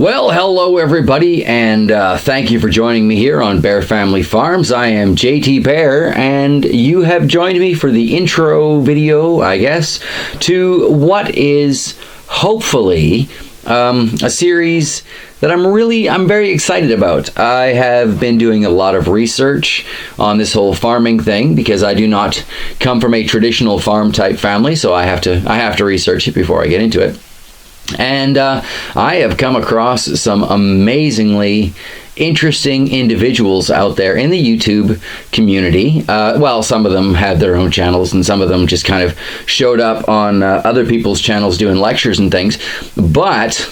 Well, hello everybody, and thank you for joining me here on Bear Family Farms. I am JT Bear, and you have joined me for the intro video, I guess, to what is hopefully a series that I'm very excited about. I have been doing a lot of research on this whole farming thing because I do not come from a traditional farm type family, so I have to research it before I get into it. And I have come across some amazingly interesting individuals out there in the YouTube community. Well, some of them have their own channels, and some of them just kind of showed up on other people's channels doing lectures and things. But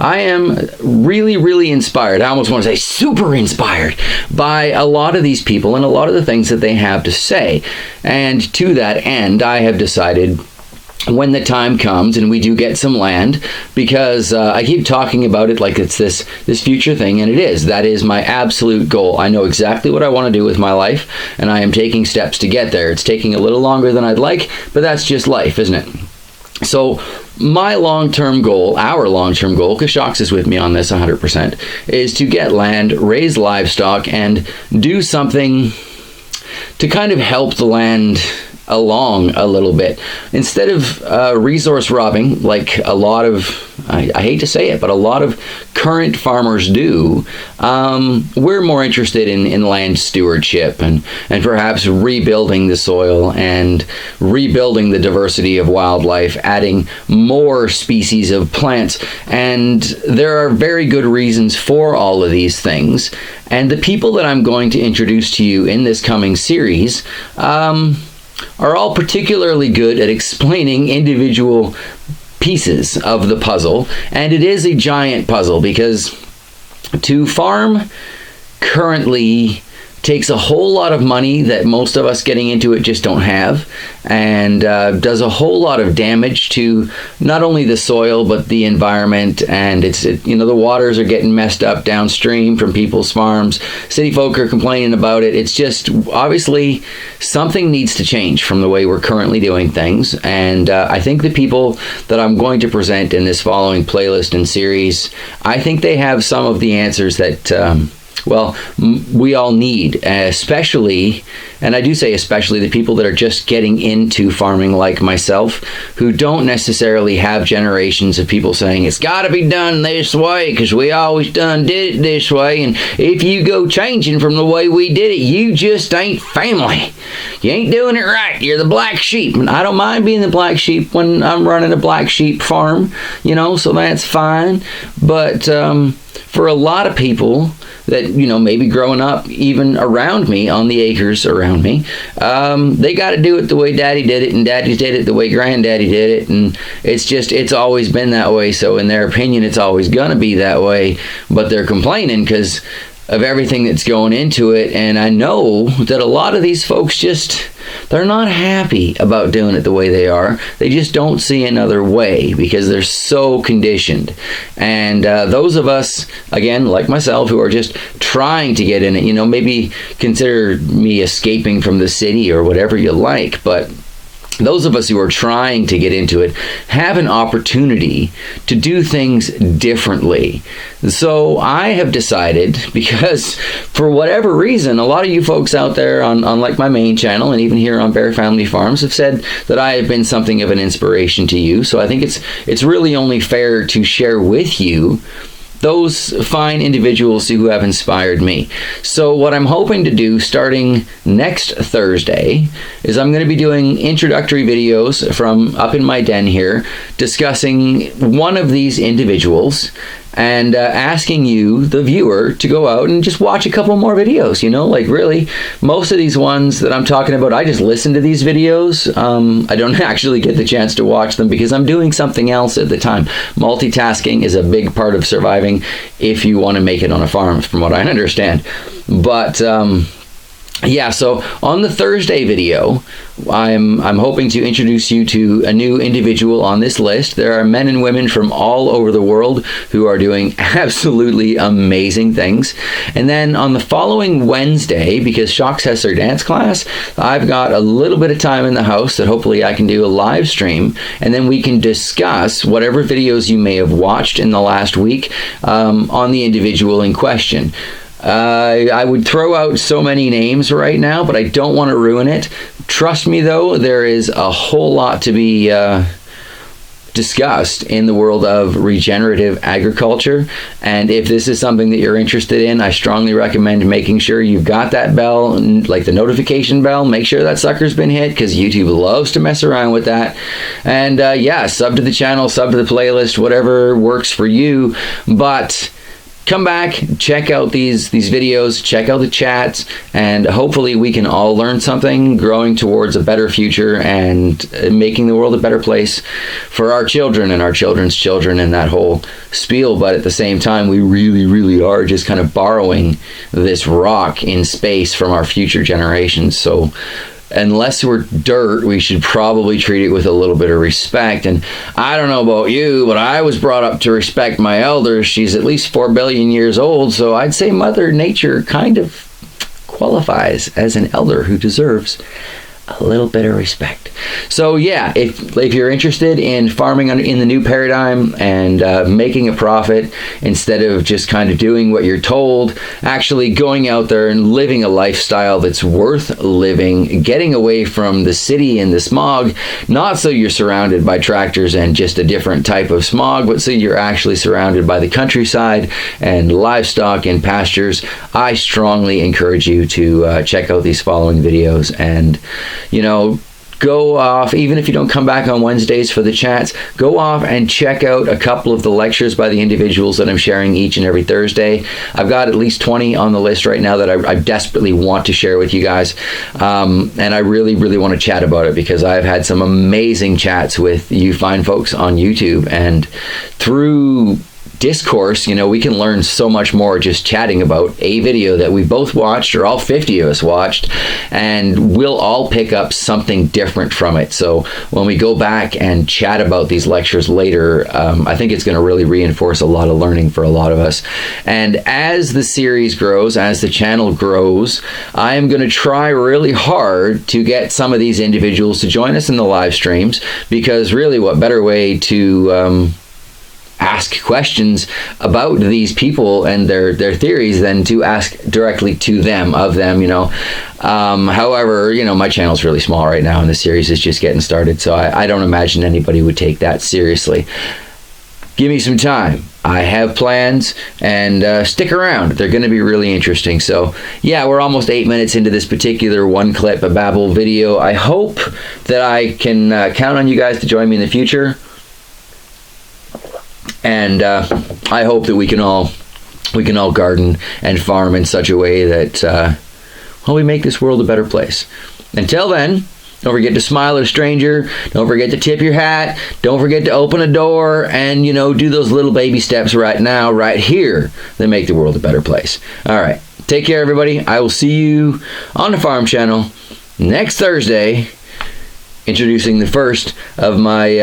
I am really, really inspired. I almost want to say super inspired by a lot of these people and a lot of the things that they have to say. And to that end, I have decided, when the time comes and we do get some land, because I keep talking about it like it's this future thing, and it is. That is my absolute goal. I know exactly what I want to do with my life, and I am taking steps to get there. It's taking a little longer than I'd like, but that's just life, isn't it? So my long-term goal, our long-term goal, because Shox is with me on this 100%, is to get land, raise livestock, and do something to kind of help the land along a little bit. Instead of resource robbing, like a lot of, I hate to say it, but a lot of current farmers do, we're more interested in land stewardship and perhaps rebuilding the soil and rebuilding the diversity of wildlife, adding more species of plants. And there are very good reasons for all of these things. And the people that I'm going to introduce to you in this coming series are all particularly good at explaining individual pieces of the puzzle. And it is a giant puzzle, because to farm currently takes a whole lot of money that most of us getting into it just don't have, and does a whole lot of damage to not only the soil but the environment. And the waters are getting messed up downstream from people's farms. City folk are complaining about it. It's just, obviously something needs to change from the way we're currently doing things. And I think the people that I'm going to present in this following playlist and series, I think they have some of the answers that we all need, especially, and I do say especially, the people that are just getting into farming like myself, who don't necessarily have generations of people saying it's got to be done this way because we always did it this way, and if you go changing from the way we did it, you just ain't family. You ain't doing it right. You're the black sheep. And I don't mind being the black sheep when I'm running a black sheep farm, so that's fine. But for a lot of people that, maybe growing up even around me, on the acres around me, they got to do it the way Daddy did it, and Daddy did it the way Granddaddy did it, and it's always been that way. So in their opinion, it's always gonna be that way, but they're complaining because of everything that's going into it. And I know that a lot of these folks they're not happy about doing it the way they are. They just don't see another way because they're so conditioned. And those of us, again, like myself, who are just trying to get in it, maybe consider me escaping from the city or whatever you like, but those of us who are trying to get into it have an opportunity to do things differently. So I have decided, because for whatever reason, a lot of you folks out there on like my main channel and even here on Bear Family Farms have said that I have been something of an inspiration to you. So I think it's really only fair to share with you those fine individuals who have inspired me. So what I'm hoping to do starting next Thursday is I'm going to be doing introductory videos from up in my den here, discussing one of these individuals and asking you, the viewer, to go out and just watch a couple more videos. Like really, most of these ones that I'm talking about, I just listen to these videos. I don't actually get the chance to watch them because I'm doing something else at the time. Multitasking is a big part of surviving if you want to make it on a farm, from what I understand. But yeah, so on the Thursday video, I'm hoping to introduce you to a new individual on this list. There are men and women from all over the world who are doing absolutely amazing things. And then on the following Wednesday, because Shocks has their dance class, I've got a little bit of time in the house that hopefully I can do a live stream, and then we can discuss whatever videos you may have watched in the last week on the individual in question. I would throw out so many names right now, but I don't want to ruin it. Trust me, though, there is a whole lot to be discussed in the world of regenerative agriculture. And if this is something that you're interested in, I strongly recommend making sure you've got that bell, like the notification bell. Make sure that sucker's been hit, because YouTube loves to mess around with that. And yeah, sub to the channel, sub to the playlist, whatever works for you. But come back, check out these videos, check out the chats, and hopefully we can all learn something, growing towards a better future and making the world a better place for our children and our children's children and that whole spiel. But at the same time, we really are just kind of borrowing this rock in space from our future generations. So unless we're dirt, we should probably treat it with a little bit of respect. And I don't know about you, but I was brought up to respect my elders. She's at least 4 billion years old, so I'd say Mother Nature kind of qualifies as an elder who deserves a little bit of respect. So yeah, if you're interested in farming in the new paradigm and making a profit instead of just kind of doing what you're told, actually going out there and living a lifestyle that's worth living, getting away from the city and the smog, not so you're surrounded by tractors and just a different type of smog, but so you're actually surrounded by the countryside and livestock and pastures, I strongly encourage you to check out these following videos. And you know, go off, even if you don't come back on Wednesdays for the chats, go off and check out a couple of the lectures by the individuals that I'm sharing each and every Thursday. I've got at least 20 on the list right now that I desperately want to share with you guys. And I really want to chat about it, because I've had some amazing chats with you fine folks on YouTube, and through discourse, you know, we can learn so much more just chatting about a video that we both watched, or all 50 of us watched, and we'll all pick up something different from it. So when we go back and chat about these lectures later, I think it's going to really reinforce a lot of learning for a lot of us. And as the series grows, as the channel grows, I am going to try really hard to get some of these individuals to join us in the live streams, because really what better way to ask questions about these people and their theories than to ask directly to them, of them, you know. However, you know, my channel's really small right now and the series is just getting started, so I don't imagine anybody would take that seriously. Give me some time. I have plans, and stick around. They're going to be really interesting. So yeah, we're almost 8 minutes into this particular one clip of Babble video. I hope that I can count on you guys to join me in the future. And I hope that we can all garden and farm in such a way that well, we make this world a better place. Until then, don't forget to smile at a stranger. Don't forget to tip your hat. Don't forget to open a door, and, you know, do those little baby steps right now, right here, that make the world a better place. All right, take care, everybody. I will see you on the Farm Channel next Thursday, introducing the first of my,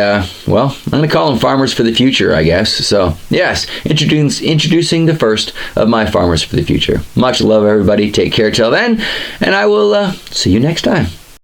well, I'm going to call them Farmers for the Future, I guess. So, yes, introducing the first of my Farmers for the Future. Much love, everybody. Take care till then, and I will see you next time.